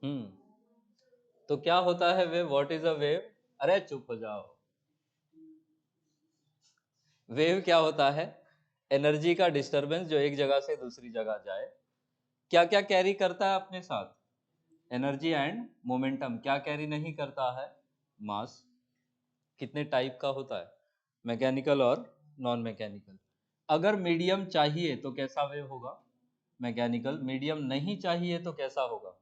हम्म। तो क्या होता है wave? What is a wave? अरे चुप हो जाओ। वेव क्या होता है? एनर्जी का डिस्टरबेंस जो एक जगह से दूसरी जगह जाए। क्या क्या कैरी करता है अपने साथ? Energy and momentum. क्या कैरी नहीं करता है? मास। कितने टाइप का होता है? मैकेनिकल और नॉन मैकेनिकल। अगर मीडियम चाहिए तो कैसा वेव होगा? मैकेनिकल। मीडियम नहीं चाहिए तो कैसा होगा?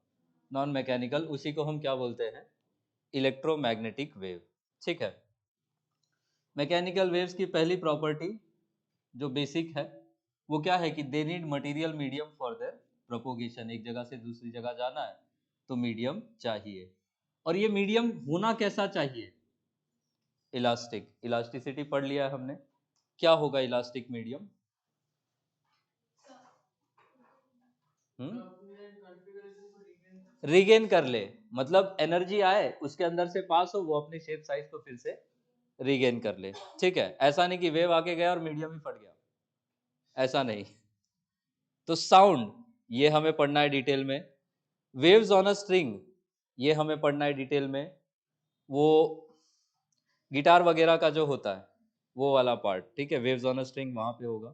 Non mechanical. उसी को हम क्या बोलते हैं? Electromagnetic wave. ठीक है। मैकेनिकल वेव्स की पहली प्रॉपर्टी जो बेसिक है वो क्या है कि they need material medium for their propagation. एक जगह से दूसरी जगह जाना है तो मीडियम चाहिए। और ये मीडियम होना कैसा चाहिए? इलास्टिक। इलास्टिसिटी पढ़ लिया है हमने। क्या होगा इलास्टिक मीडियम? रिगेन कर ले। मतलब एनर्जी आए उसके अंदर से पास हो, वो अपने शेप साइज को फिर से रिगेन कर ले। ठीक है। ऐसा नहीं कि वेव आके गया और मीडियम ही फट गया, ऐसा नहीं। तो साउंड ये हमें पढ़ना है डिटेल में। वेव्स ऑन अ स्ट्रिंग ये हमें पढ़ना है डिटेल में। वो गिटार वगैरह का जो होता है वो वाला पार्ट, ठीक है, वेव्स ऑन अ स्ट्रिंग वहां पे होगा।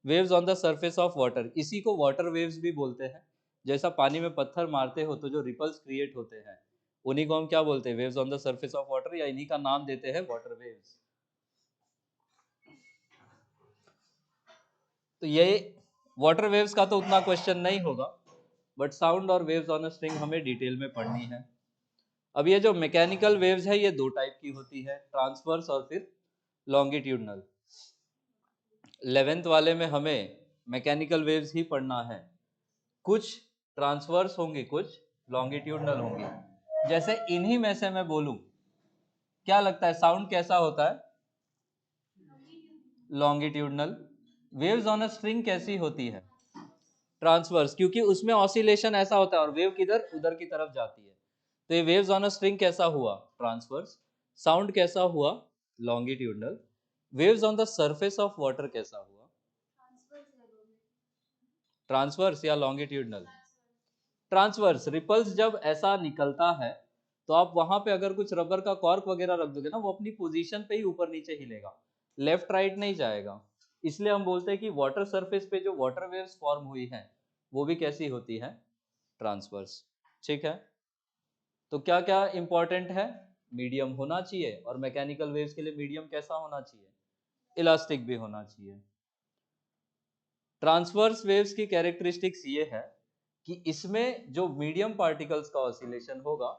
Waves on the surface of water, इसी को वाटर वेव्स भी बोलते हैं। जैसा पानी में पत्थर मारते हो तो जो रिपल्स क्रिएट होते हैं उन्हीं को हम क्या बोलते हैं? Waves on the surface of water, या इन्हीं का नाम देते हैं वाटर वेव्स। तो ये वाटर वेव्स का तो उतना क्वेश्चन नहीं होगा, बट साउंड और वेव्स ऑन अ स्ट्रिंग हमें डिटेल में पढ़नी है। अब ये जो मैकेनिकल वेव्स है ये दो टाइप की होती है, ट्रांसवर्स और फिर लॉन्गिट्यूडनल। 11th वाले में हमें मैकेनिकल वेव्स ही पढ़ना है। कुछ ट्रांसवर्स होंगे, कुछ लॉन्गिट्यूडनल होंगे। जैसे इन्हीं में से मैं बोलूं, क्या लगता है साउंड कैसा होता है? Longitudinal. Waves on a string कैसी होती है? ट्रांसवर्स, क्योंकि उसमें ऑसिलेशन ऐसा होता है और वेव किधर उधर की तरफ जाती है। तो ये वेव्स ऑन अ स्ट्रिंग कैसा हुआ? ट्रांसवर्स। साउंड कैसा हुआ? Longitudinal. Waves on the surface of water कैसा हुआ? ट्रांसवर्स या लॉन्गिट्यूडनल? ट्रांसवर्स। रिपल्स जब ऐसा निकलता है तो आप वहां पे अगर कुछ रबर का कॉर्क वगैरह रख दोगे ना, वो अपनी पोजीशन पे ही ऊपर नीचे हिलेगा, लेफ्ट राइट नहीं जाएगा। इसलिए हम बोलते हैं कि वाटर सरफेस पे जो वाटर वेव्स फॉर्म हुई हैं वो भी कैसी होती है? ट्रांसवर्स। ठीक है। तो क्या क्या इंपॉर्टेंट है? मीडियम होना चाहिए, और मैकेनिकल वेव्स के लिए मीडियम कैसा होना चाहिए? इलास्टिक भी होना चाहिए। ट्रांसवर्स वेव्स की कैरेक्टरिस्टिक्स ये है कि इसमें जो मीडियम पार्टिकल्स का ऑसिलेशन होगा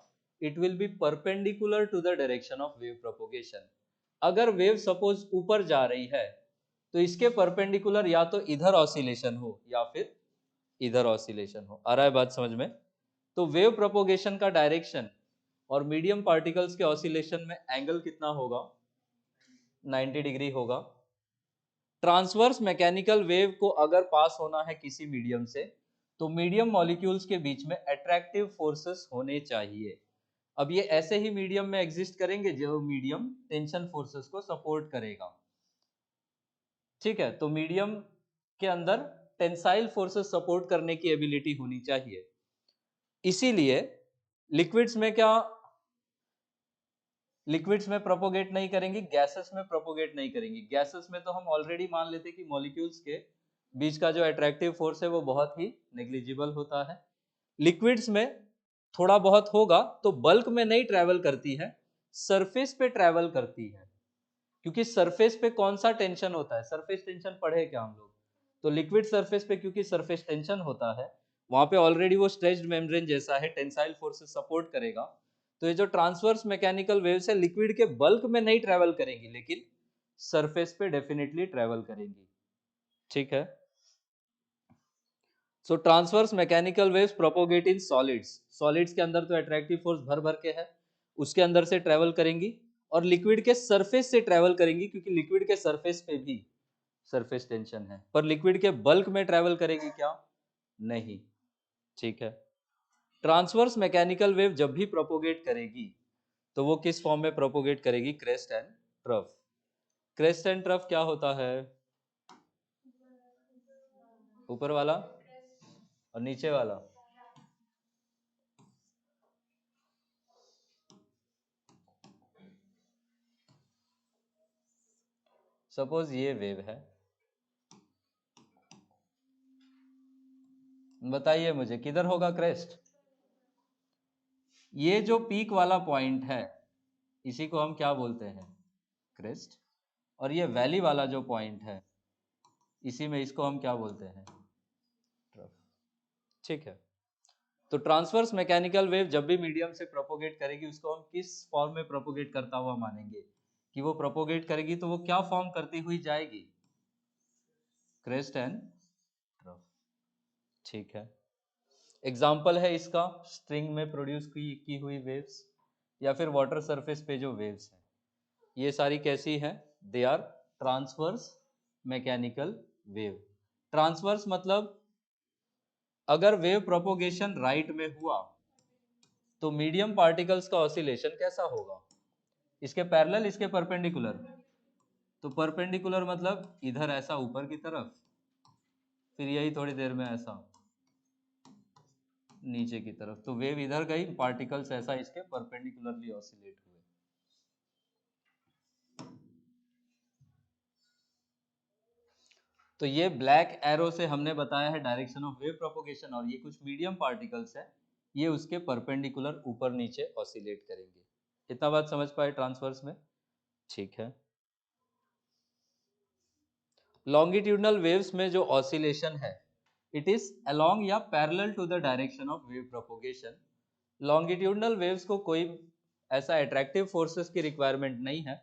it will be perpendicular to the direction of wave propagation. अगर वेव सपोज ऊपर जा रही है तो इसके परपेंडिकुलर या तो इधर ऑसिलेशन हो या फिर इधर ऑसिलेशन हो। आ रहा है बात समझ में? तो वेव प्रोपोगेशन का डायरेक्शन और मीडियम पार्टिकल्स के ऑसिलेशन में एंगल कितना होगा? 90 डिग्री होगा। ट्रांसवर्स मैकेनिकल वेव को अगर पास होना है किसी मीडियम से तो मीडियम मॉलिक्यूल्स के बीच में अट्रैक्टिव फोर्सेस होने चाहिए। अब ये ऐसे ही मीडियम में एग्जिस्ट करेंगे जो मीडियम टेंशन फोर्सेस को सपोर्ट करेगा। ठीक है। तो मीडियम के अंदर टेंसाइल फोर्सेस सपोर्ट करने की एबिलिटी होनी चाहिए। इसीलिए लिक्विड्स में क्या, लिक्विड्स में प्रोपोगेट नहीं करेंगी, गैसेस में प्रोपोगेट नहीं करेंगी। गैसेस में तो हम ऑलरेडी मान लेते कि मॉलिक्यूल्स के बीच का जो अट्रैक्टिव फोर्स है वो बहुत ही नेग्लिजिबल होता है। लिक्विड्स में थोड़ा बहुत होगा तो बल्क में नहीं ट्रेवल करती है, सरफेस पे ट्रेवल करती है। क्योंकि सरफेस पे कौन सा टेंशन होता है? सरफेस टेंशन पढ़े क्या हम लोग? तो लिक्विड सरफेस पे क्योंकि सरफेस टेंशन होता है, वहां पे ऑलरेडी वो स्ट्रेच्ड मेम्ब्रेन जैसा है, टेंसाइल फोर्सेस सपोर्ट करेगा। तो ये जो ट्रांसवर्स मैकेनिकल वेव्स है लिक्विड के बल्क में नहीं ट्रेवल करेंगी लेकिन सरफेस पे डेफिनेटली ट्रेवल करेंगी। ठीक है। So transverse mechanical waves propagate in solids. Solids के अंदर तो अट्रैक्टिव फोर्स भर भर के है, उसके अंदर से ट्रेवल करेंगी और लिक्विड के सरफेस से ट्रेवल करेंगी, क्योंकि लिक्विड के सरफेस पे भी सरफेस टेंशन है। पर लिक्विड के बल्क में ट्रेवल करेगी क्या? नहीं। ठीक है। ट्रांसवर्स मैकेनिकल वेव जब भी प्रोपोगेट करेगी तो वो किस फॉर्म में प्रोपोगेट करेगी? Crest and trough. Crest and trough क्या होता है? ऊपर वाला और नीचे वाला। सपोज ये वेव है, बताइए मुझे किधर होगा क्रेस्ट? ये जो पीक वाला पॉइंट है इसी को हम क्या बोलते हैं? क्रेस्ट। और ये वैली वाला जो पॉइंट है इसी में इसको हम क्या बोलते हैं? ट्रफ। ठीक है, तो ट्रांसवर्स मैकेनिकल वेव जब भी मीडियम से प्रोपोगेट करेगी उसको हम किस फॉर्म में प्रोपोगेट करता हुआ मानेंगे? कि वो प्रोपोगेट करेगी तो वो क्या फॉर्म करती हुई जाएगी? Crest and trough. ठीक है, एग्जाम्पल है इसका स्ट्रिंग में प्रोड्यूस की हुई वेव्स या फिर वाटर सरफेस पे जो वेव्स हैं, ये सारी कैसी हैं? They are transverse mechanical wave. Transverse मतलब अगर वेव प्रोपोगेशन राइट में हुआ तो मीडियम पार्टिकल्स का ऑसिलेशन कैसा होगा? इसके पैरेलल, इसके परपेंडिकुलर? तो परपेंडिकुलर मतलब इधर ऐसा ऊपर की तरफ, फिर यही थोड़ी देर में ऐसा नीचे की तरफ, तो वेव इधर गई, पार्टिकल्स ऐसा इसके परपेंडिकुलरली ऑसिलेट हुए। तो ये ब्लैक एरो से हमने बताया है डायरेक्शन ऑफ वेव प्रोपोगेशन, और ये कुछ मीडियम पार्टिकल्स है, ये उसके परपेंडिकुलर ऊपर नीचे ऑसिलेट करेंगे। इतना बात समझ पाए ट्रांसवर्स में? ठीक है, लॉन्गिट्यूडनल वेव्स में जो ऑसिलेशन है इट इज अलोंग या parallel to the direction of wave propagation. Longitudinal waves को कोई ऐसा अट्रैक्टिव फोर्सेस की रिक्वायरमेंट नहीं है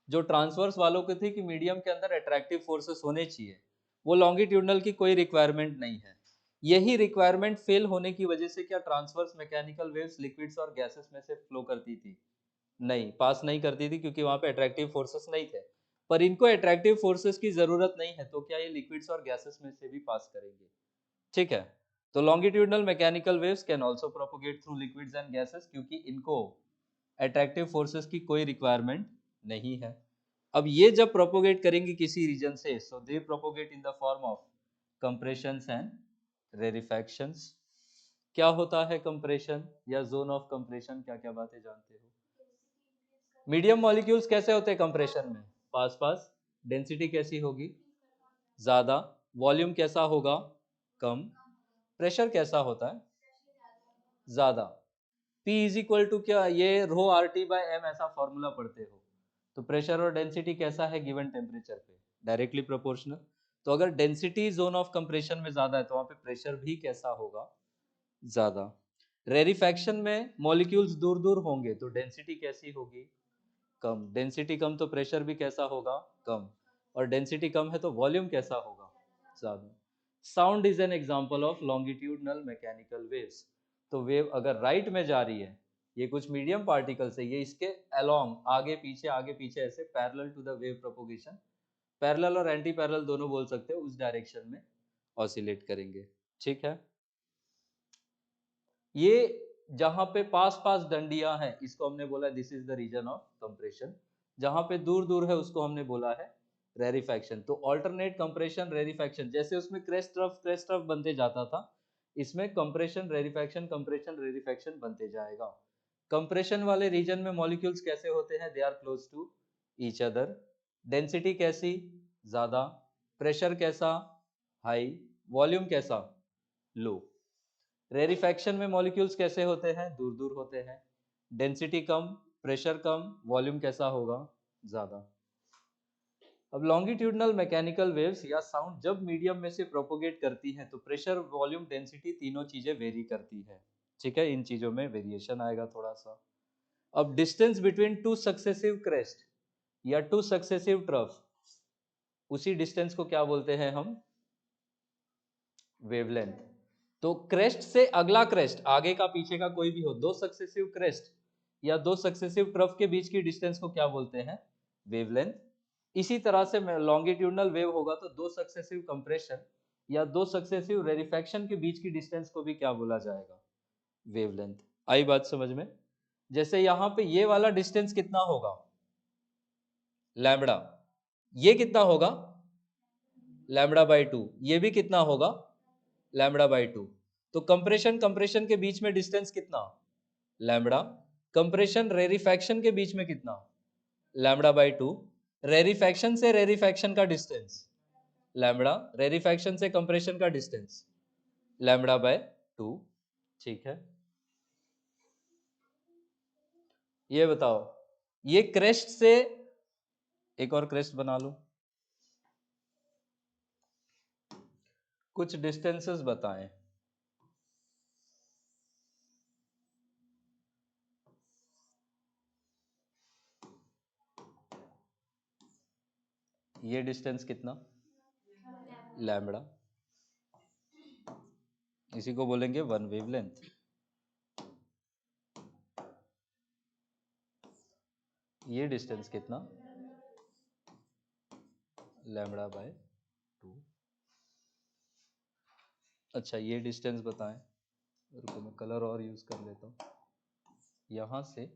जो ट्रांसवर्स वालों की थी कि मीडियम के अंदर अट्रैक्टिव फोर्सेस होने चाहिए, वो लॉन्गिट्यूडनल की कोई रिक्वायरमेंट नहीं है। यही रिक्वायरमेंट फेल होने की वजह से क्या ट्रांसवर्स मैकेनिकल वेव्स लिक्विड्स और गैसेस में से फ्लो करती थी? नहीं, पास नहीं करती थी, क्योंकि वहां पे अट्रैक्टिव फोर्सेस नहीं थे। पर इनको अट्रैक्टिव फोर्सेस की जरूरत नहीं है, तो क्या ये लिक्विड्स और गैसेस में से भी पास करेंगे? ठीक है, तो longitudinal mechanical waves can also propagate through liquids and gases, क्योंकि इनको अट्रैक्टिव फोर्सेस की कोई रिक्वायरमेंट नहीं है। अब ये जब प्रोपोगेट करेंगे किसी रीजन से, so they propagate in the form of compressions and rarefactions. क्या होता है कंप्रेशन या जोन ऑफ कंप्रेशन, क्या क्या बातें जानते हो? मीडियम मॉलिक्यूल्स कैसे होते हैं कंप्रेशन में? पास पास। डेंसिटी कैसी होगी? ज्यादा। वॉल्यूम कैसा होगा? कम। प्रेशर कैसा होता है? ज्यादा। P इज इक्वल टू क्या, ये रो आर टी बाई एम ऐसा फॉर्मूला पढ़ते हो। तो प्रेशर और डेंसिटी कैसा है गिवन टेम्परेचर पे? Directly proportional. तो अगर डेंसिटी जोन ऑफ कंप्रेशन में ज्यादा है तो वहां पे प्रेशर भी कैसा होगा? ज्यादा। रेरिफैक्शन में मॉलिक्यूल्स दूर दूर होंगे तो डेंसिटी कैसी होगी? कम। डेंसिटी कम तो प्रेशर भी कैसा होगा? कम। और डेंसिटी कम है तो वॉल्यूम कैसा होगा? ज्यादा। Sound is an example of longitudinal mechanical waves. तो वेव अगर राइट में जा रही है, ये कुछ मीडियम पार्टिकल्स है, ये इसके अलोंग आगे पीछे ऐसे parallel to the wave propagation, parallel और एंटी पैरेलल दोनों बोल सकते हो, उस डायरेक्शन में ऑसिलेट करेंगे। ठीक है, ये जहां पे पास पास डंडियां हैं इसको हमने बोला this is the region of compression, जहां पे दूर दूर है उसको हमने बोला है रेरिफैक्शन। तो ऑल्टरनेट कंप्रेशन रेरिफैक्शन, जैसे उसमें क्रेस्ट रफ बनते जाता था, इसमें कंप्रेशन रेरिफैक्शन बनते जाएगा। कंप्रेशन वाले रीजन में मॉलिक्यूल्स कैसे होते हैं? They are close to each other. Density कैसी? ज्यादा। प्रेशर कैसा? हाई। वॉल्यूम कैसा? लो। रेरिफैक्शन में मॉलिक्यूल्स कैसे होते हैं? दूर दूर होते हैं। डेंसिटी कम, प्रेशर कम, वॉल्यूम कैसा होगा? ज्यादा। अब लॉन्गिट्यूडनल मैकेनिकल वेव्स या साउंड जब मीडियम में से प्रोपोगेट करती है तो प्रेशर, वॉल्यूम, डेंसिटी तीनों चीजें वेरी करती है। ठीक है, इन चीजों में वेरिएशन आएगा थोड़ा सा। अब distance between two successive crest या टू सक्सेसिव ट्रफ, उसी डिस्टेंस को क्या बोलते हैं हम? वेवलेंथ। तो क्रेस्ट से अगला क्रेस्ट, आगे का पीछे का कोई भी हो, दो सक्सेसिव क्रेस्ट या दो सक्सेसिव ट्रफ के बीच की डिस्टेंस को क्या बोलते हैं? वेवलेंथ। इसी तरह से लॉन्गिट्यूडनल वेव होगा तो दो सक्सेसिव कंप्रेशन या दो सक्सेसिव रेरिफैक्शन के बीच की डिस्टेंस को भी क्या बोला जाएगा? वेवलेंथ। आई बात समझ में? जैसे यहां पे ये वाला डिस्टेंस कितना होगा? लैम्बडा। ये कितना होगा? Lambda by 2। ये भी कितना होगा? Lambda by 2। तो कंप्रेशन के बीच में डिस्टेंस कितना? लैम्बडा। कंप्रेशन रेरिफैक्शन के बीच में कितना? Lambda by 2। रेरिफैक्शन से रेरिफैक्शन का डिस्टेंस लैम्बडा, रेरिफैक्शन से कंप्रेशन का डिस्टेंस लैम्बडा बाय 2। ठीक है, ये बताओ, ये क्रेस्ट से एक और क्रेस्ट बना लो, कुछ डिस्टेंसेस बताएं। ये डिस्टेंस कितना, लैम्बडा, इसी को बोलेंगे वन वेवलेंथ। ये डिस्टेंस कितना, लैम्बडा बाय 2। अच्छा, ये डिस्टेंस बताएं, रुको मैं कलर और यूज कर लेता हूँ, यहां से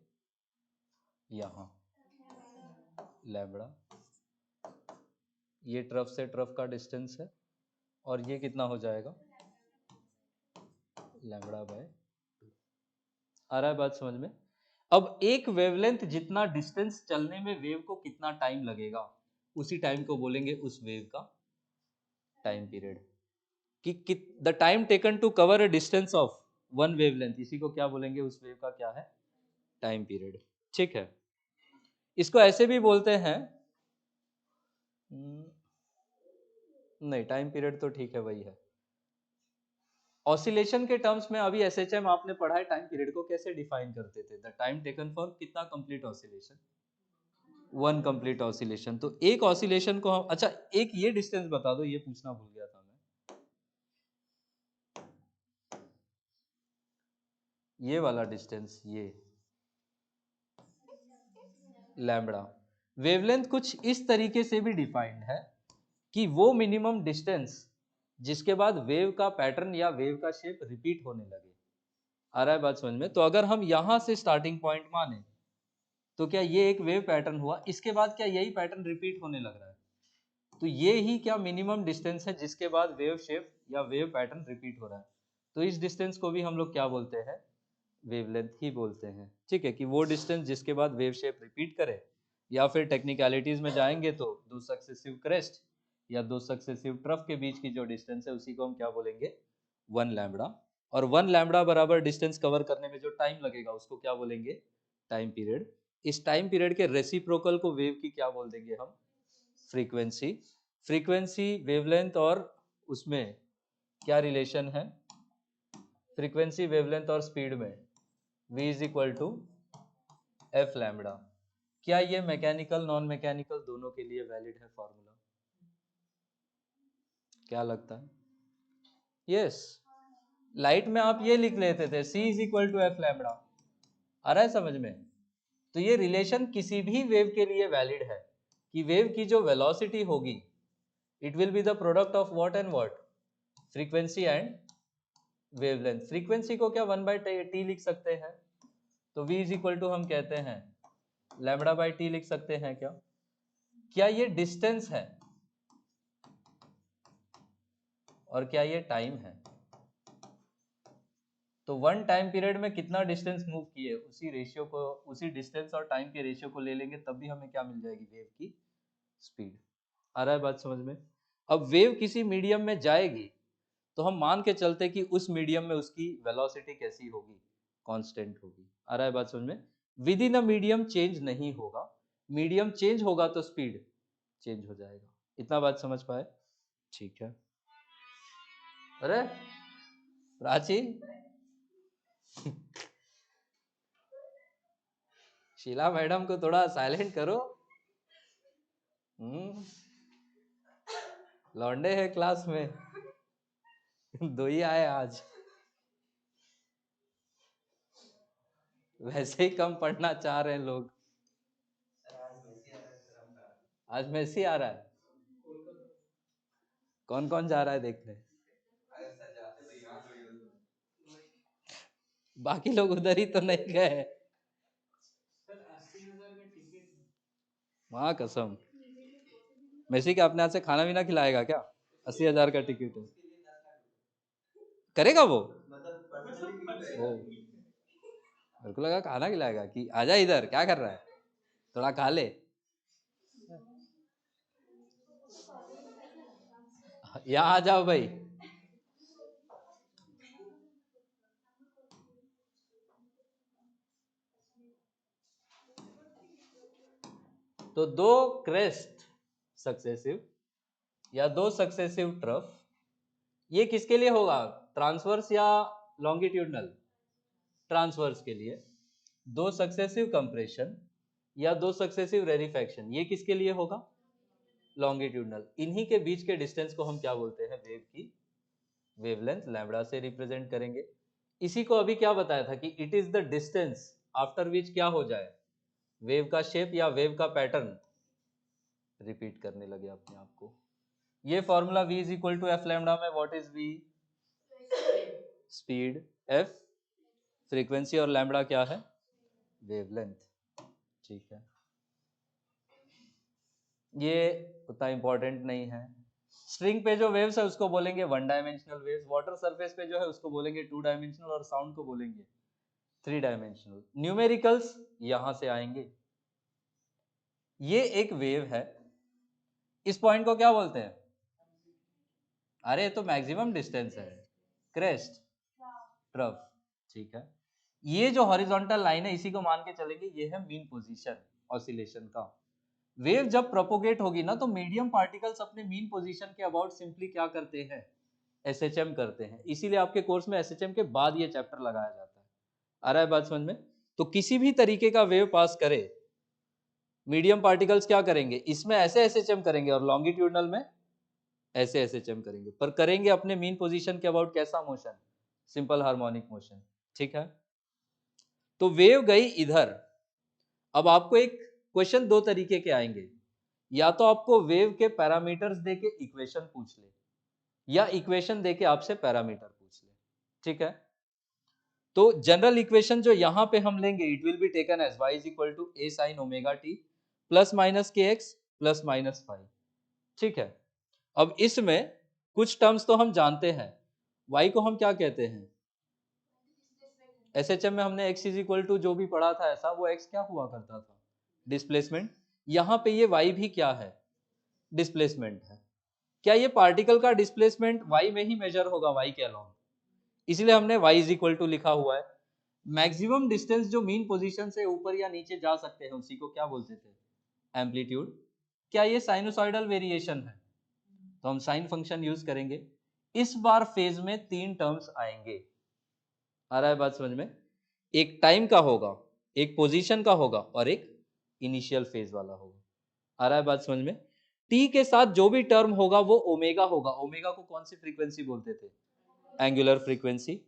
यहां लैम्बडा, ये ट्रफ से ट्रफ का डिस्टेंस है, और ये कितना हो जाएगा, लैम्बडा बाय 2। आ रहा है बात समझ में? अब एक वेवलेंथ जितना डिस्टेंस चलने में वेव को कितना टाइम लगेगा, उसी टाइम को बोलेंगे उस वेव का टाइम पीरियड। कि the time taken to cover a distance of one wavelength, इसी को क्या बोलेंगे, उस वेव का क्या है, टाइम पीरियड। ठीक है, इसको ऐसे भी बोलते हैं, नहीं टाइम पीरियड तो ठीक है वही है। ऑसिलेशन के टर्म्स में अभी एसएचएम आपने पढ़ा है, टाइम पीरियड को कैसे डिफाइन करते थे, द टाइम टेकन फॉर कितना complete oscillation, one complete oscillation. तो एक ऑसिलेशन को हम, अच्छा एक ये डिस्टेंस बता दो, ये पूछना भूल गया था मैं, ये वाला डिस्टेंस, ये लैम्बडा। वेवलेंथ कुछ इस तरीके से भी डिफाइंड है कि वो मिनिमम डिस्टेंस जिसके बाद वेव का पैटर्न या वेव का शेप रिपीट होने लगे। आ रहा है बात समझ में? तो अगर हम यहां से स्टार्टिंग पॉइंट माने तो क्या ये एक वेव पैटर्न हुआ, इसके बाद क्या यही पैटर्न रिपीट होने लग रहा है, तो ये ही क्या मिनिमम डिस्टेंस है जिसके बाद वेव शेप या वेव पैटर्न रिपीट हो रहा है। तो इस डिस्टेंस को भी हम लोग क्या बोलते हैं, वेवलेंथ ही बोलते हैं। ठीक है, कि वो डिस्टेंस जिसके बाद वेव शेप रिपीट करे, या फिर टेक्निकलिटीज में जाएंगे तो दो सक्सेसिव क्रेस्ट या दो सक्सेसिव ट्रफ के बीच की जो डिस्टेंस है उसी को हम क्या बोलेंगे, वन लैम्बडा। और वन लैम्बडा बराबर डिस्टेंस कवर करने में जो टाइम लगेगा उसको क्या बोलेंगे, टाइम पीरियड। इस टाइम पीरियड के रेसिप्रोकल को वेव की क्या बोल देंगे हम, फ्रीक्वेंसी। फ्रीक्वेंसी वेवलेंथ और उसमें क्या रिलेशन है, फ्रीक्वेंसी वेवलेंथ और स्पीड में v is equal to F lambda. क्या ये मैकेनिकल नॉन मैकेनिकल दोनों के लिए वैलिड है फॉर्मूला, क्या लगता है? यस, लाइट में आप ये लिख लेते थे c is equal to F lambda. आ रहा है समझ में? तो ये रिलेशन किसी भी वेव के लिए वैलिड है कि वेव की जो वेलोसिटी होगी it will be the product of what and what, frequency and wavelength. Frequency को क्या वन बाय टी लिख सकते हैं, तो v इज इक्वल टू हम कहते हैं लैम्बडा बाय टी लिख सकते हैं क्या? क्या ये डिस्टेंस है और क्या ये टाइम है? तो वन टाइम पीरियड में कितना डिस्टेंस मूव किए, उसी रेशियो को, उसी डिस्टेंस और टाइम के रेशियो को ले लेंगे, तब भी हमें क्या मिल जाएगी, वेव की स्पीड। आ रहा है बात समझ में? अब वेव किसी मीडियम में जाएगी तो हम मान के चलते कि उस मीडियम में उसकी वेलोसिटी कैसी होगी, कांस्टेंट होगी। आ रहा है बात समझ में? With in a medium change नहीं होगा, मीडियम चेंज होगा तो स्पीड चेंज हो जाएगा। इतना बात समझ पाए? ठीक है। अरे प्राची, शीला मैडम को थोड़ा साइलेंट करो। हम्म, लौंडे है क्लास में, दो ही आए आज, वैसे ही कम पढ़ना चाह रहे हैं लोग। आज मेसी आ रहा है, कौन कौन जा रहा है देखने? बाकी लोग उधर ही तो नहीं गए, वहां कसम। मेसी क्या अपने हाथ से खाना भी ना खिलाएगा क्या? 80,000 का टिकट है, करेगा वो? ओ, मेरे को लगा खाना खिलाएगा कि आजा इधर क्या कर रहा है, थोड़ा खा ले। यहाँ आ जाओ भाई। तो दो क्रेस्ट सक्सेसिव या दो सक्सेसिव ट्रफ, ये किसके लिए होगा, ट्रांसवर्स या लॉन्गिट्यूडनल, ट्रांसवर्स के लिए। दो सक्सेसिव कंप्रेशन या दो सक्सेसिव रेरिफैक्शन, ये किसके लिए होगा, लॉन्गिट्यूडनल। इन्हीं के बीच के डिस्टेंस को हम क्या बोलते हैं, वेव की वेवलेंथ लैम्बडा से रिप्रेजेंट करेंगे। इसी को अभी क्या बताया था कि it is the distance after which क्या हो जाए, वेव का शेप या वेव का पैटर्न रिपीट करने लगे अपने आप को। ये formula v is equal to F lambda में what is v, speed, f frequency और लैम्बडा क्या है, वेवलेंथ। ठीक है, ये उतना इंपॉर्टेंट नहीं है। स्ट्रिंग पे जो वेव्स है उसको बोलेंगे one dimensional waves, water surface पे जो है उसको बोलेंगे टू डायमेंशनल, और साउंड को बोलेंगे थ्री डायमेंशनल। न्यूमेरिकल्स यहां से आएंगे। ये एक वेव है, इस पॉइंट को क्या बोलते हैं, अरे तो मैक्सिमम डिस्टेंस है, क्रेस्ट, ट्रफ। ठीक है, ये जो हॉरिजॉन्टल लाइन है इसी को मान के चलेंगे, ये है मीन पोजीशन ऑसिलेशन का। वेव जब प्रोपोगेट होगी ना तो मीडियम पार्टिकल्स अपने मीन पोजीशन के अबाउट सिंपली क्या करते हैं, एसएचएम करते हैं। इसीलिए आपके कोर्स में एसएचएम के बाद ये चैप्टर लगाया जाता है। आ रहा है बात समझ में। तो किसी भी तरीके का वेव पास करे, मीडियम पार्टिकल्स क्या करेंगे, इसमें ऐसे एसएचएम करेंगे और लॉन्गिट्यूडनल में ऐसे एसएचएम करेंगे, पर करेंगे अपने मीन पोजीशन के अबाउट कैसा मोशन, सिंपल हार्मोनिक मोशन। ठीक है, तो वेव गई इधर। अब आपको एक क्वेश्चन दो तरीके के आएंगे, या तो आपको वेव के पैरामीटर्स देके इक्वेशन पूछ ले, या इक्वेशन देके आपसे पैरामीटर पूछ ले। ठीक है, तो जनरल इक्वेशन जो यहां पे हम लेंगे, it will be taken as y is equal to a sin omega t plus minus K X plus minus five. ठीक है, अब इसमें कुछ टर्म्स तो हम जानते हैं, y को हम क्या कहते हैं, एसएचएम में हमने x इज इक्वल टू जो भी पढ़ा था ऐसा, वो x क्या हुआ करता था, डिस्प्लेसमेंट। यहां पे ये y भी क्या है, डिस्प्लेसमेंट है। क्या ये पार्टिकल का डिस्प्लेसमेंट y में ही मेजर होगा, y के अलावा, इसलिए हमने y इज इक्वल टू लिखा हुआ है। मैक्सिमम डिस्टेंस जो मीन पोजीशन से ऊपर या नीचे जा सकते हैं उसी को क्या बोलते थे, एम्पलीट्यूड। क्या ये साइनोसॉइडल वेरिएशन है, तो हम साइन फंक्शन यूज करेंगे। इस बार फेज में तीन टर्म्स आएंगे। आ रहा है बात समझ में, एक टाइम का होगा, एक पोजीशन का होगा, और एक इनिशियल फेज वाला होगा। आ रहा है बात समझ में। टी के साथ जो भी टर्म होगा वो ओमेगा होगा। ओमेगा को कौन सी फ्रीक्वेंसी बोलते थे, एंगुलर फ्रीक्वेंसी।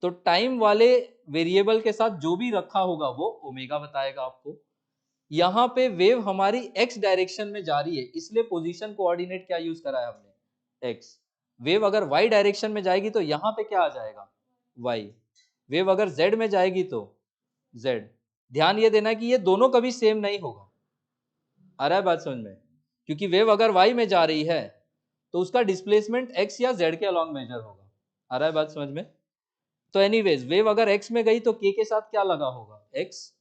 तो टाइम वाले वेरिएबल के साथ जो भी रखा होगा वो ओमेगा बताएगा आपको। यहां पे वेव हमारी एक्स डायरेक्शन में जा रही है, इसलिए पोजीशन कोऑर्डिनेट क्या यूज करा है हमने, एक्स। वेव अगर वाई डायरेक्शन में जाएगी तो यहां पे क्या आ जाएगा, वाई। वेव अगर जेड में जाएगी तो जेड। ध्यान ये देना कि ये दोनों कभी सेम नहीं होगा। आ रहा है बात समझ में, क्योंकि वेव अगर वाई में जा रही है तो उसका डिस्प्लेसमेंट एक्स या जेड के अलॉन्ग मेजर होगा। आ रहा है बात समझ में। तो एनीवेज वेव अगर एक्स में गई तो के साथ क्या लगा होगा, एक्स।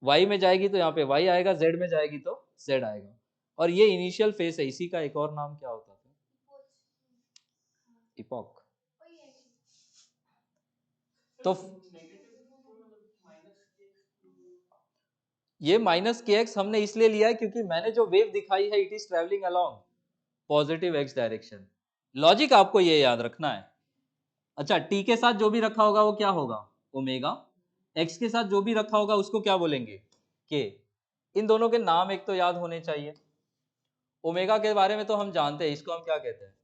वाई में जाएगी तो यहाँ पे वाई आएगा, जेड में जाएगी तो जेड आएगा। और ये इनिशियल फेज है, इसी का एक और नाम क्या होता था, इपॉक। तो ये माइनस के एक्स हमने इसलिए लिया है क्योंकि मैंने जो वेव दिखाई है it is travelling along positive x direction. Logic आपको ये याद रखना है। अच्छा, टी के साथ जो भी रखा होगा वो क्या होगा, ओमेगा। एक्स के साथ जो भी रखा होगा उसको क्या बोलेंगे, के। इन दोनों के नाम एक तो याद होने चाहिए। ओमेगा के बारे में तो हम जानते हैं, इसको हम क्या कहते हैं,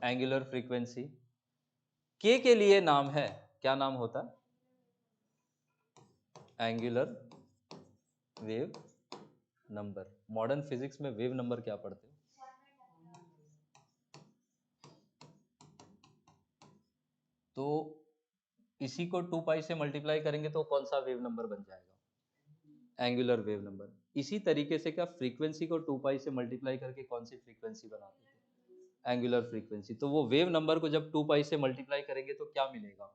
एंगुलर फ्रीक्वेंसी। के लिए नाम है, क्या नाम होता है, angular wave number. Modern physics में वेव नंबर क्या पढ़ते हो, तो इसी को 2 पाई से मल्टीप्लाई करेंगे तो कौन सा वेव नंबर बन जाएगा, एंगुलर वेव नंबर। इसी तरीके से क्या फ्रीक्वेंसी को 2 पाई से मल्टीप्लाई करके कौन सी फ्रीक्वेंसी बनाते थे, एंगुलर फ्रीक्वेंसी। तो वो वेव नंबर को जब 2 पाई से मल्टीप्लाई करेंगे तो क्या मिलेगा,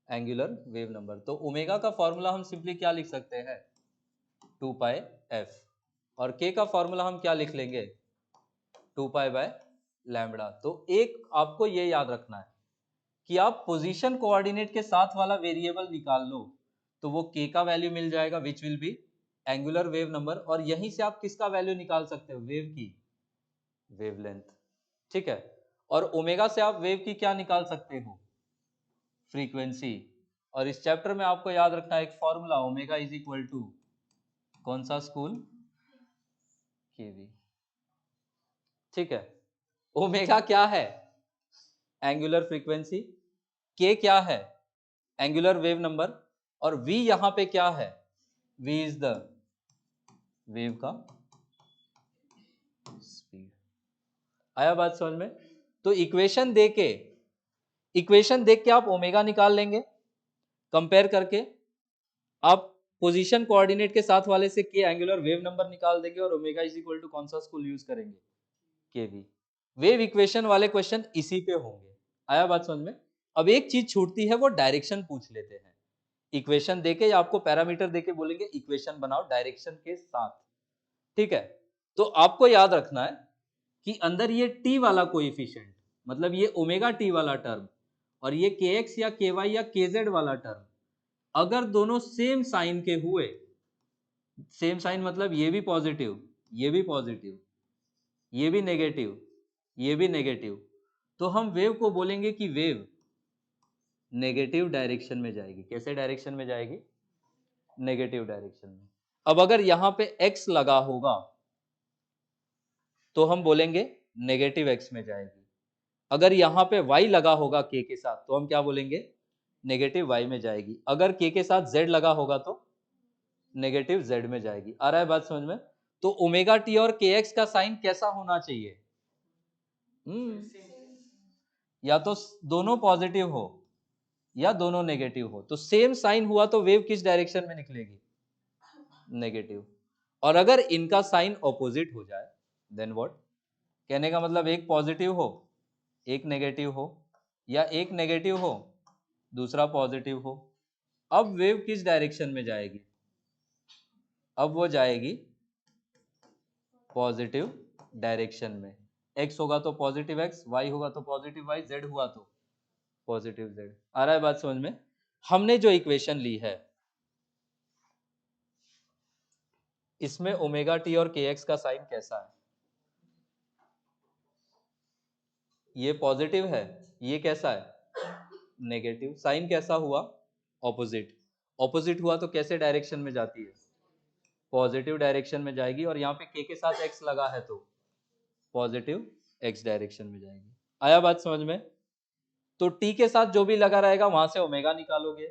एंगुलर वेव नंबर। तो ओमेगा का फॉर्मूला हम सिंपली क्या लिख सकते हैं, 2 पाई एफ। और के का फॉर्मूला हम क्या लिख लेंगे, 2 पाई बाय लैम्बडा। तो एक आपको ये याद रखना है कि आप पोजीशन कोऑर्डिनेट के साथ वाला वेरिएबल निकाल लो तो वो k का वैल्यू मिल जाएगा which will be angular wave number, और यहीं से आप किसका वैल्यू निकाल सकते हो, वेव की वेवलेंथ, ठीक है। और ओमेगा से आप वेव की क्या निकाल सकते हो, फ्रीक्वेंसी। और इस चैप्टर में आपको याद रखना है एक formula, omega is equal to कौन सा स्कूल, केवी, ठीक है। ओमेगा क्या है, एंगुलर फ्रीक्वेंसी, के क्या है, एंगुलर वेव नंबर, और v यहां पे क्या है, v इज द वेव का स्पीड। आया बात समझ में। तो इक्वेशन देख के आप ओमेगा निकाल लेंगे, कंपेयर करके आप पोजीशन कोऑर्डिनेट के साथ वाले से के एंगुलर वेव नंबर निकाल देंगे, और ओमेगा इज इक्वल टू कौन सा स्कूल यूज करेंगे, केवी। वेव इक्वेशन वाले क्वेश्चन इसी पे होंगे। आया बात समझ में। अब एक चीज छूटती है, वो डायरेक्शन पूछ लेते हैं। इक्वेशन देके या आपको पैरामीटर देके बोलेंगे इक्वेशन बनाओ डायरेक्शन के साथ, ठीक है। तो आपको याद रखना है कि अंदर ये टी वाला कोएफिशिएंट, मतलब ये ओमेगा टी वाला टर्म, और ये के एक्स या के वाई या के जेड वाला टर्म, अगर दोनों सेम साइन के हुए, सेम साइन मतलब ये भी पॉजिटिव, ये भी पॉजिटिव, ये भी नेगेटिव, ये भी नेगेटिव, तो हम वेव को बोलेंगे कि वेव नेगेटिव डायरेक्शन में जाएगी। कैसे डायरेक्शन में जाएगी, नेगेटिव डायरेक्शन में। अब अगर यहां पे x लगा होगा तो हम बोलेंगे नेगेटिव x में जाएगी। अगर यहां पे y लगा होगा k के साथ तो हम क्या बोलेंगे, नेगेटिव y में जाएगी। अगर k के साथ z लगा होगा तो नेगेटिव z में जाएगी। आ रहा है बात समझ में। तो ओमेगा टी और के एक्स का साइन कैसा होना चाहिए, या तो दोनों पॉजिटिव हो या दोनों नेगेटिव हो। तो सेम साइन हुआ तो वेव किस डायरेक्शन में निकलेगी, नेगेटिव। और अगर इनका साइन ऑपोजिट हो जाए देन व्हाट, कहने का मतलब एक पॉजिटिव हो एक नेगेटिव हो, या एक नेगेटिव हो दूसरा पॉजिटिव हो, अब वेव किस डायरेक्शन में जाएगी, अब वो जाएगी पॉजिटिव डायरेक्शन में। x होगा तो पॉजिटिव x, y होगा तो पॉजिटिव y, z हुआ तो पॉजिटिव z। आ रहा है बात समझ में। हमने जो इक्वेशन ली है इसमें ओमेगा टी और के एक्स का साइन कैसा है, ये पॉजिटिव है, ये कैसा है, नेगेटिव। साइन कैसा हुआ, ऑपोजिट। ऑपोजिट हुआ तो कैसे डायरेक्शन में जाती है, पॉजिटिव डायरेक्शन में जाएगी। और यहाँ पे के साथ एक्स लगा है तो पॉजिटिव एक्स डायरेक्शन में जाएगी। आया बात समझ में। तो टी के साथ जो भी लगा रहेगा वहां से ओमेगा निकालोगे,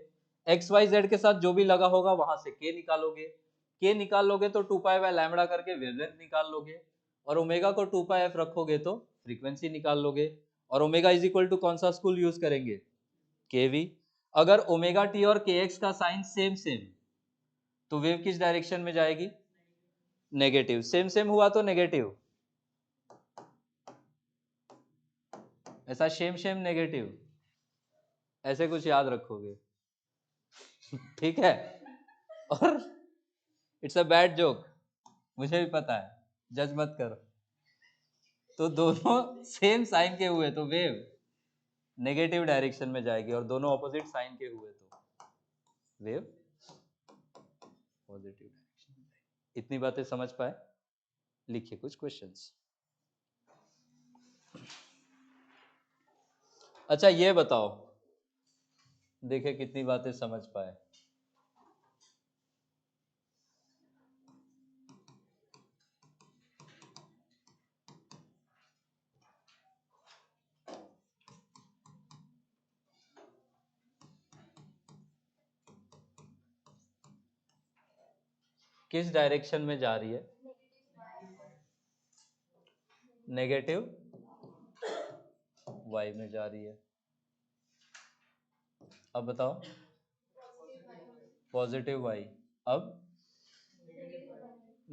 एक्स वाई जेड के साथ जो भी लगा होगा वहां से के निकालोगे, के निकाल लोगे तो 2π/λ करके वेवलेंथ निकाल लोगे, और ओमेगा को 2πf रखोगे तो फ्रीक्वेंसी निकाल लोगे। और ओमेगा इज इक्वल टू कौन सा स्कूल यूज करेंगे, केवी। अगर ओमेगा टी और के एक्स का साइन सेम सेम तो वेव किस डायरेक्शन में जाएगी, नेगेटिव। सेम सेम हुआ तो नेगेटिव, ऐसा सेम सेम नेगेटिव, ऐसे कुछ याद रखोगे ठीक है। और इट्स अ बैड जोक, मुझे भी पता है, जज मत करो। तो दोनों सेम साइन के हुए तो वेव नेगेटिव डायरेक्शन में जाएगी, और दोनों ऑपोजिट साइन के हुए तो वेव पॉजिटिव डायरेक्शन में जाएगी। इतनी बातें समझ पाए, लिखिए कुछ क्वेश्चंस। अच्छा ये बताओ, देखे कितनी बातें समझ पाए। किस डायरेक्शन में जा रही है, नेगेटिव वाई में जा रही है। अब बताओ, पॉजिटिव वाई, अब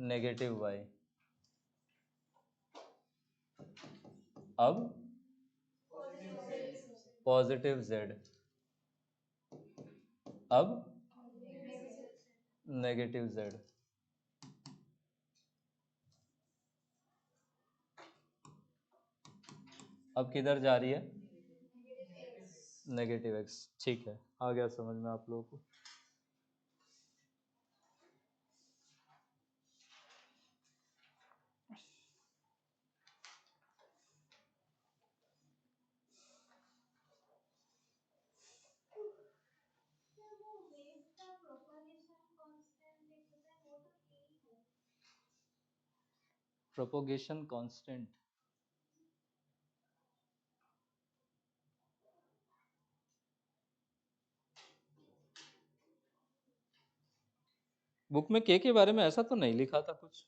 नेगेटिव वाई, अब पॉजिटिव जेड, अब नेगेटिव जेड। अब किधर जा रही है? Negative x. ठीक है, आ गया समझ में आप लोगों को। प्रोपोगेशन कांस्टेंट, बुक में के बारे में ऐसा तो नहीं लिखा था कुछ।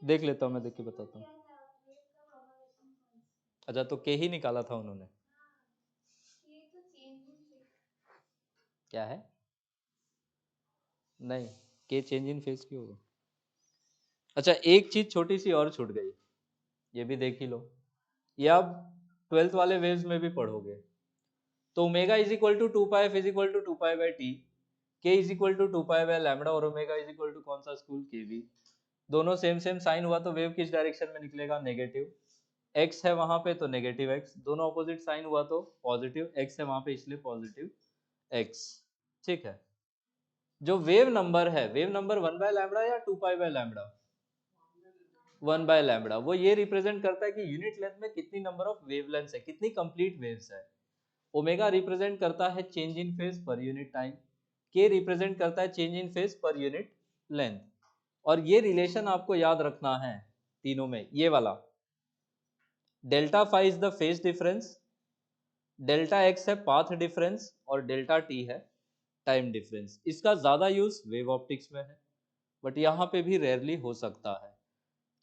देख लेता हूँ, मैं देख के बताता हूँ। अच्छा, तो के ही निकाला था उन्होंने। क्या है? नहीं, के चेंज इन फेज क्यों होगा? अच्छा, एक चीज छोटी सी और छूट गई, ये भी देख ही लो। ये आप 12th वाले वेव्स में भी पढ़ोगे। तो omega is equal to 2 pi F is equal to 2 pi by T, K is equal to 2 pi by lambda और ओमेगा इज इक्वल टू कौन सा स्कूल? के वी। दोनों सेम सेम साइन हुआ तो वेव किस डायरेक्शन में निकलेगा? नेगेटिव। एक्स है वहां पे तो नेगेटिव एक्स, दोनों ऑपोजिट साइन हुआ तो पॉजिटिव, एक्स है वहां पे इसलिए पॉजिटिव एक्स। ठीक है। जो वेव नंबर है, वेव नंबर 1/λ या 2 पाई बाय लैम्बडा? 1/λ। वो ये रिप्रेजेंट करता है कि यूनिट लेंथ में कितनी नंबर ऑफ वेवलेंथ्स है, कितनी कंप्लीट वेव्स है। ओमेगा रिप्रेजेंट करता है change in phase per unit time, के रिप्रेजेंट करता है change in phase per unit length. और ये रिलेशन आपको याद रखना है तीनों में, ये वाला। Delta phi is the phase difference, delta X है पाथ डिफरेंस और डेल्टा टी है टाइम डिफरेंस। इसका ज्यादा यूज वेव ऑप्टिक्स में है, बट यहाँ पे भी रेयरली हो सकता है।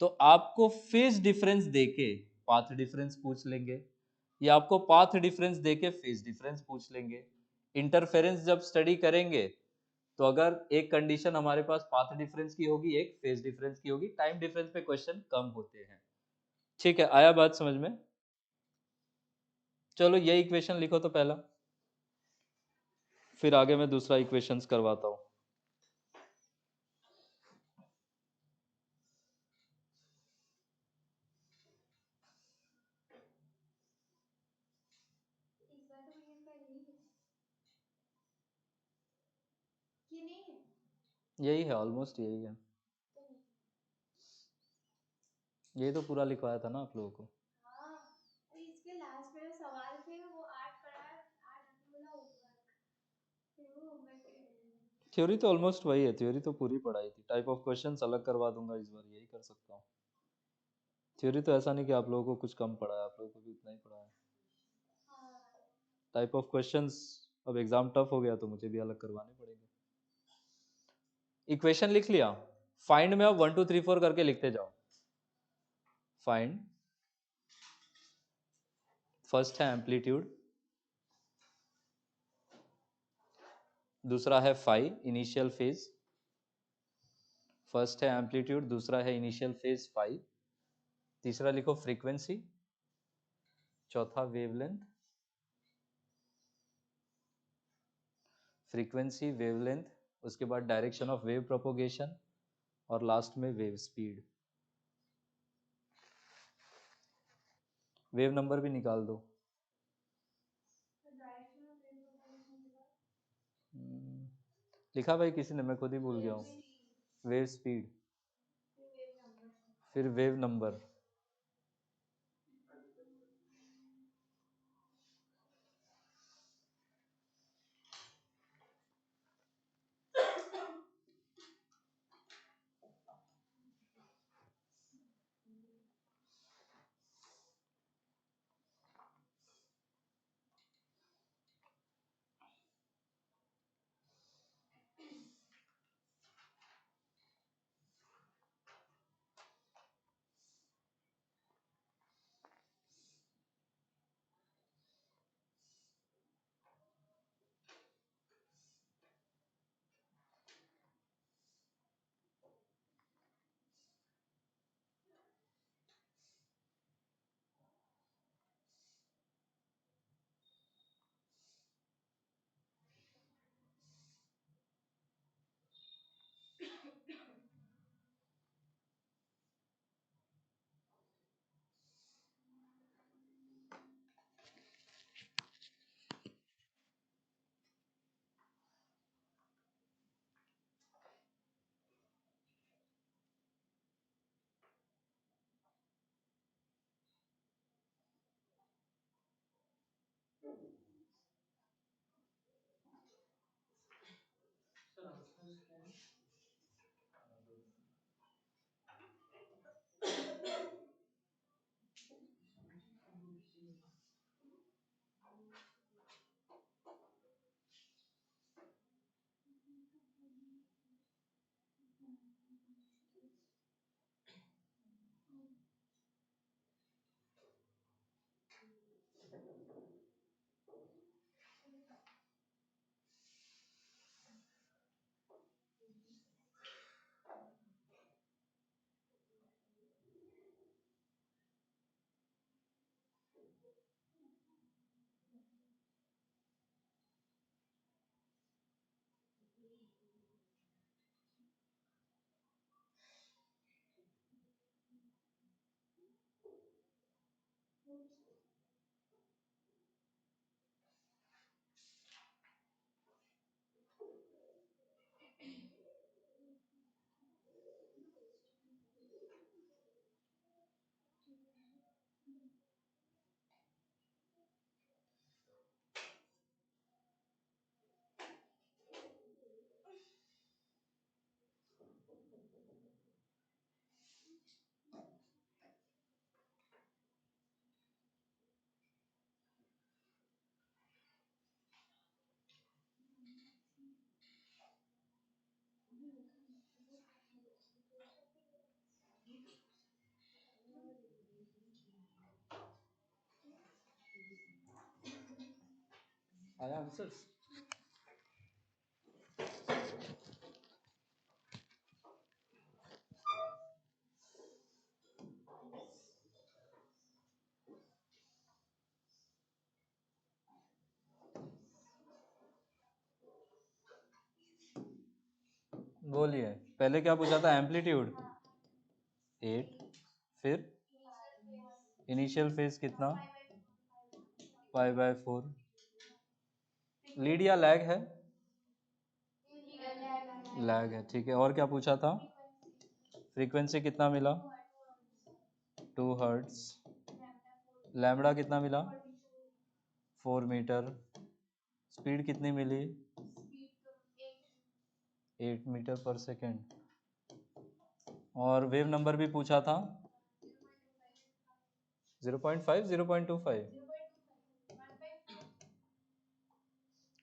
तो आपको फेज डिफरेंस देके पाथ डिफरेंस पूछ लेंगे, या आपको पाथ डिफरेंस देके फेज डिफरेंस पूछ लेंगे। इंटरफेरेंस जब स्टडी करेंगे तो अगर एक कंडीशन हमारे पास पाथ डिफरेंस की होगी, एक फेज डिफरेंस की होगी, टाइम डिफरेंस पे क्वेश्चन कम होते हैं। ठीक है, आया बात समझ में? चलो ये इक्वेशन लिखो तो पहला, फिर आगे मैं दूसरा इक्वेशंस करवाता हूँ। यही है, ऑलमोस्ट यही है। यही तो पूरा लिखवाया था ना आप लोगों को। इसके लास्ट में सवाल थे वो 8 पढ़ा, 8 बोला होमवर्क, फिर वो होमवर्क थ्योरी तो ऑलमोस्ट वही है, थ्योरी तो पूरी पढ़ाई थी। टाइप ऑफ क्वेश्चंस अलग करवा दूंगा इस बार, यही कर सकता हूँ। थ्योरी तो ऐसा नहीं कि आप लोगों को कुछ कम पढ़ा है, आप लोगों को भी उतना ही पढ़ा है। टाइप ऑफ क्वेश्चंस अब एग्जाम टफ हो गया तो मुझे भी अलग करवाने पड़ेंगे। इक्वेशन लिख लिया? फाइंड में अब 1 2 3 4 करके लिखते जाओ। फाइंड, फर्स्ट है एम्पलीट्यूड, दूसरा है फाई इनिशियल फेज। फर्स्ट है एम्पलीट्यूड, दूसरा है इनिशियल फेज फाई, तीसरा लिखो फ्रीक्वेंसी, चौथा वेवलेंथ, फ्रीक्वेंसी वेवलेंथ, उसके बाद डायरेक्शन ऑफ वेव प्रोपोगेशन और लास्ट में वेव स्पीड। वेव नंबर भी निकाल दो। लिखा भाई किसी ने, मैं खुद ही भूल गया हूँ। वेव स्पीड, फिर वेव नंबर। आया आंसर्स? बोलिए, पहले क्या पूछा था? एम्पलीट्यूड 8, फिर इनिशियल फेज कितना? 5/4। लीड या लैग है? लैग है, ठीक है। और क्या पूछा था? फ्रीक्वेंसी कितना मिला? 2 हर्ट्स। लैम्बडा कितना मिला? 4 मीटर। स्पीड कितनी मिली? 8 मीटर पर सेकेंड। और वेव नंबर भी पूछा था? 0.5, 0.25।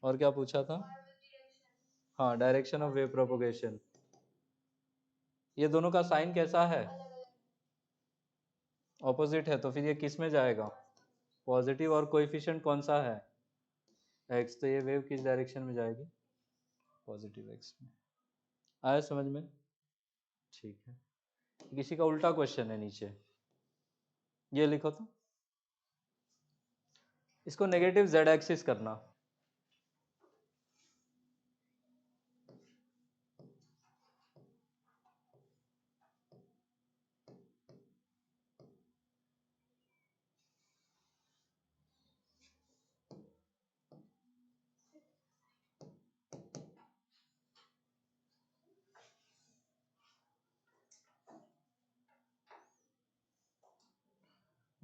और क्या पूछा था? हाँ, डायरेक्शन ऑफ वेव प्रोपोगेशन। ये दोनों का साइन कैसा है? ऑपोजिट है, तो फिर ये किस में जाएगा? पॉजिटिव। और कोएफिशिएंट कौन सा है? एक्स। तो ये वेव किस डायरेक्शन में जाएगी? पॉजिटिव एक्स में। आया समझ में? ठीक है। किसी का उल्टा क्वेश्चन है नीचे, ये लिखो तो। इसको नेगेटिव जेड एक्सिस करना।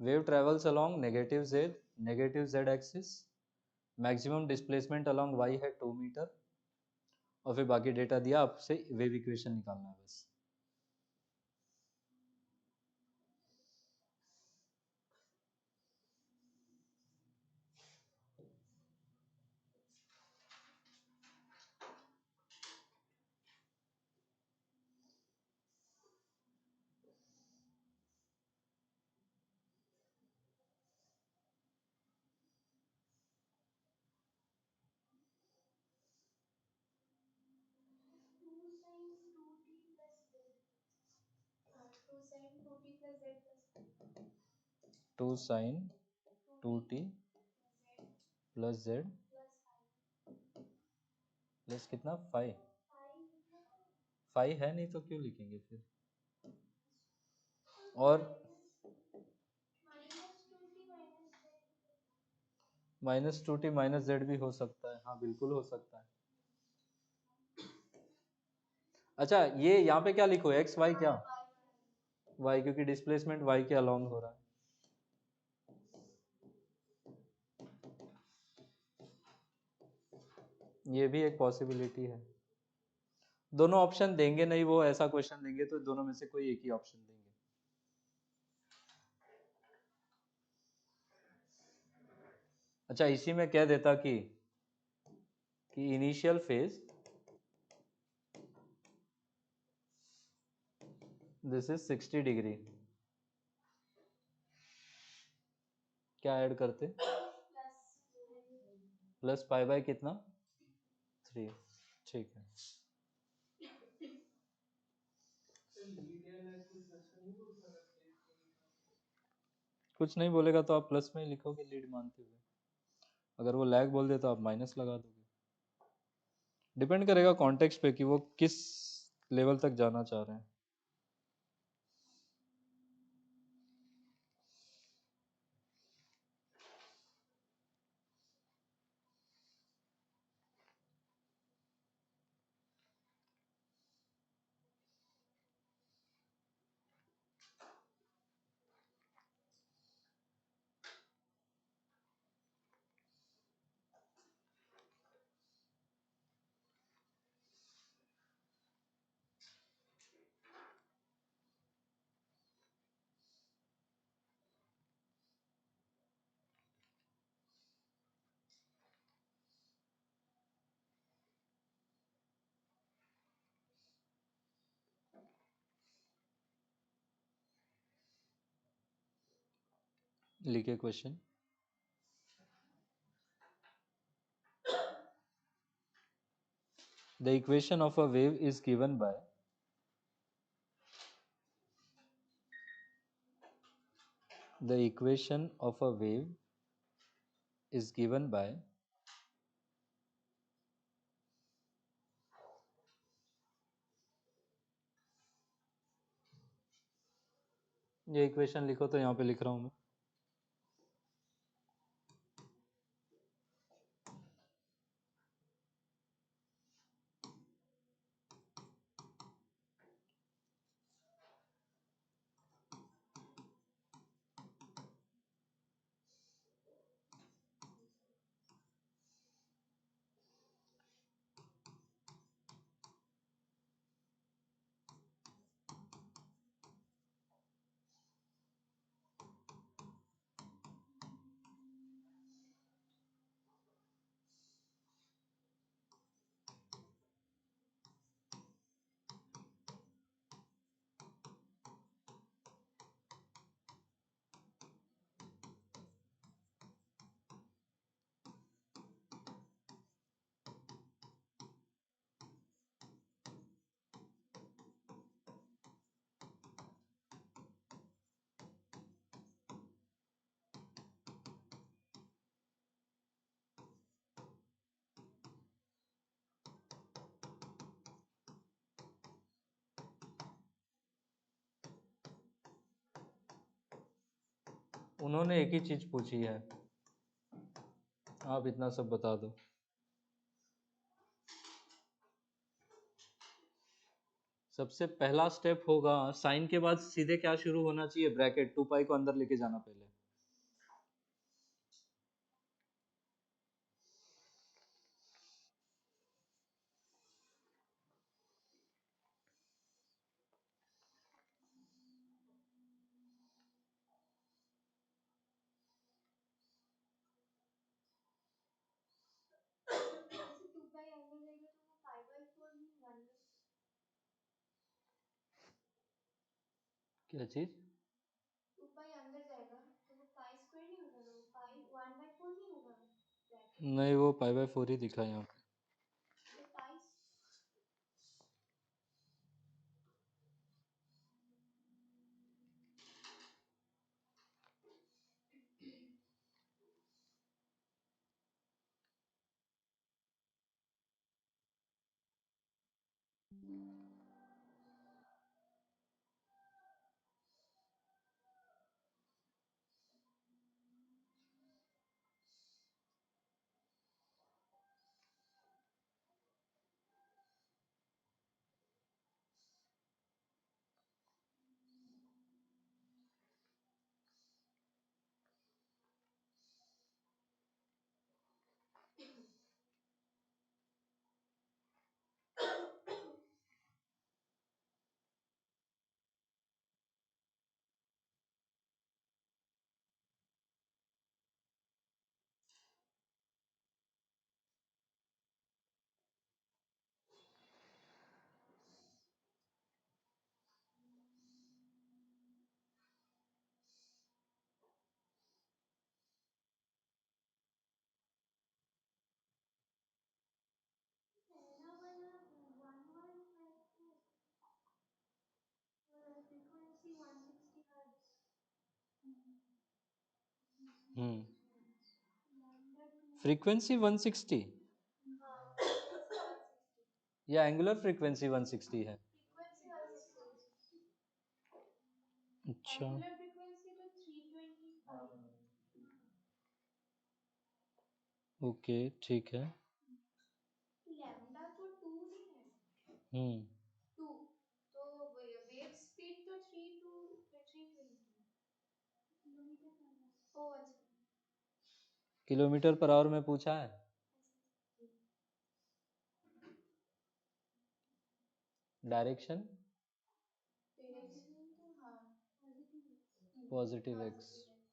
Wave travels along negative Z axis. Maximum displacement along Y है 2 मीटर। और फिर बाकी डेटा दिया, आपसे वेव इक्वेशन निकालना है बस। टू साइन 2t प्लस जेड प्लस कितना? 5 है नहीं तो क्यों लिखेंगे फिर? और -2t माइनस जेड भी हो सकता है, हाँ बिल्कुल हो सकता है। अच्छा, ये यहाँ पे क्या लिखो? एक्स वाई क्या? वाई, क्योंकि डिस्प्लेसमेंट वाई के अलोंग हो रहा है। ये भी एक पॉसिबिलिटी है। दोनों ऑप्शन देंगे नहीं, वो ऐसा क्वेश्चन देंगे तो दोनों में से कोई एक ही ऑप्शन देंगे। अच्छा, इसी में कह देता कि initial phase this is 60 degree. क्या ऐड करते? प्लस पाई बाय कितना? 3। ठीक है। कुछ नहीं बोलेगा तो आप प्लस में ही लिखोगे लीड मानते हुए। अगर वो लैग बोल दे तो आप माइनस लगा दोगे। डिपेंड करेगा कॉन्टेक्स्ट पे कि वो किस लेवल तक जाना चाह रहे हैं। लिखे question. The equation of a wave is given by the equation of a wave is given by ये इक्वेशन लिखो तो यहाँ पे लिख रहा हूँ मैं उन्होंने एक ही चीज पूछी है आप इतना सब बता दो सबसे पहला स्टेप होगा साइन के बाद सीधे क्या शुरू होना चाहिए ब्रैकेट 2 पाई को अंदर लेके जाना पहले जैसे 2 पाई अंदर जाएगा तो वो पाई/4 नहीं होगा ना? क्या चीज 2 पाई अंदर जाएगा तो वो पाई² नहीं होगा ना? वो पाई 1/4 नहीं होगा ब्रैकेट? नहीं वो पाई/4 ही दिखा यहाँ पे तो पाई पहला वाला 1/5 फ्रीक्वेंसी 160 हर्ट्ज लैम्डा फ्रीक्वेंसी 160 हाँ फ्रीक्वेंसी 160 या एंगुलर फ्रीक्वेंसी 160 है फ्रीक्वेंसी 160 अच्छा एंगुलर फ्रीक्वेंसी तो 325 ओके ठीक है लैम्डा तो 2 ही है हम्म 2 तो वेव स्पीड तो 320 किलोमीटर पर आवर ओ अच्छा किलोमीटर पर आवर में पूछा है डायरेक्शन डायरेक्शन तो हाँ पॉजिटिव एक्स पॉजिटिव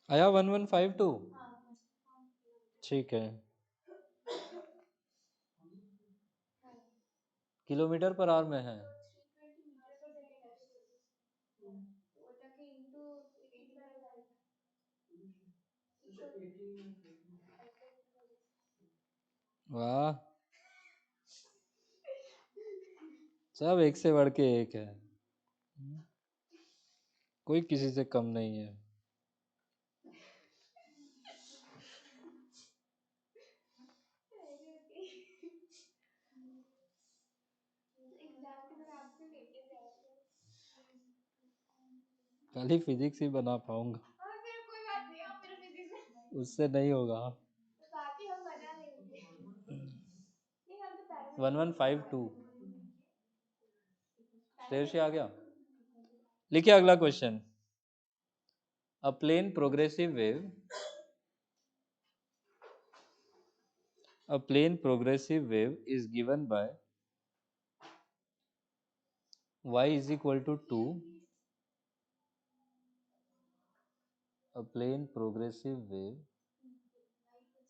आया 1152। हाँ ठीक है, हाँ किलोमीटर पर आवर में है। तो 320 मीटर पर सेकेंड है ওটা কি ইনটু 80 দ্বারা যায় वाह, सब एक से बढ़ के एक है, कोई किसी से कम नहीं है। एग्जाम के बाद आपसे लेके जाएंगे खाली फिजिक्स ही बना पाऊंगा, और फिर कोई बात नहीं आप मेरा फिजिक्स उससे नहीं होगा। तो बाकी हम बना लेंगे नहीं हम तो 1152 शेर से आ गया। लिखिए अगला question. A plane progressive wave, a plane progressive wave is given by y is equal to 2. A plane progressive wave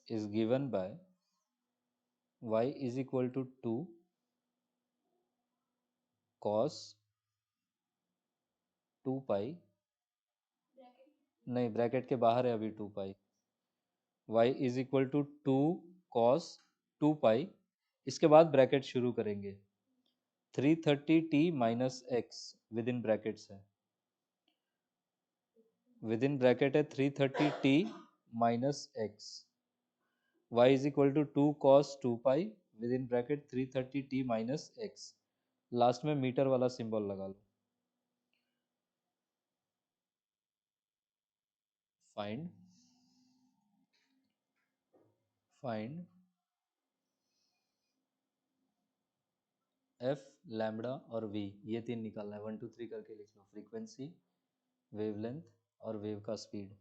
is given by y is equal to 2 cos 2 pi, नहीं ब्रैकेट के बाहर है अभी 2 पाई, y is equal to 2 cos 2 pi, इसके बाद bracket शुरू करेंगे, 330t minus x with in brackets है, विद इन ब्रैकेट है 330t minus x, y is equal to 2 cos 2 pi within bracket 330t minus x, last में metre वाला symbol लगा लो। Find find F, lambda और we, ये तीन निकालना है, 1 2 3 करके लिख लो, फ्रीक्वेंसी, वेवलेंथ और वेव का स्पीड।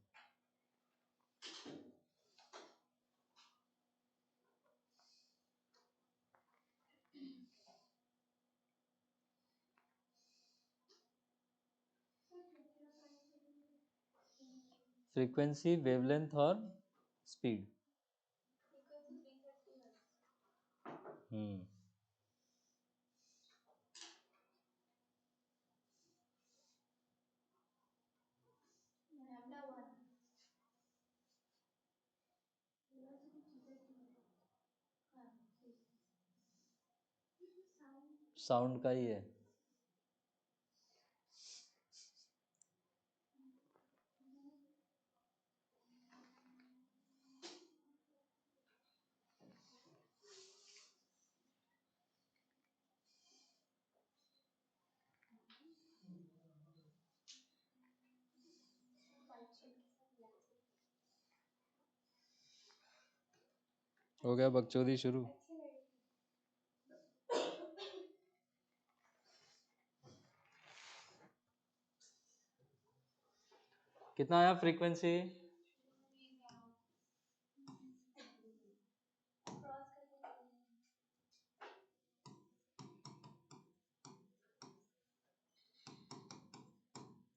फ्रीक्वेंसी, वेवलेंथ और स्पीड। हम्म, लैम्डा 1 हाँ साउंड साउंड का ही है। हो गया बकचोदी शुरू। अच्छी लगी कितना आया फ्रीक्वेंसी? क्रॉस करके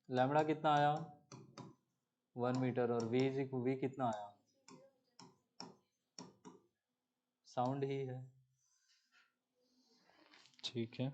लैम्बडा कितना आया? 1 मीटर। और वी कितना आया? साउंड ही है। ठीक है।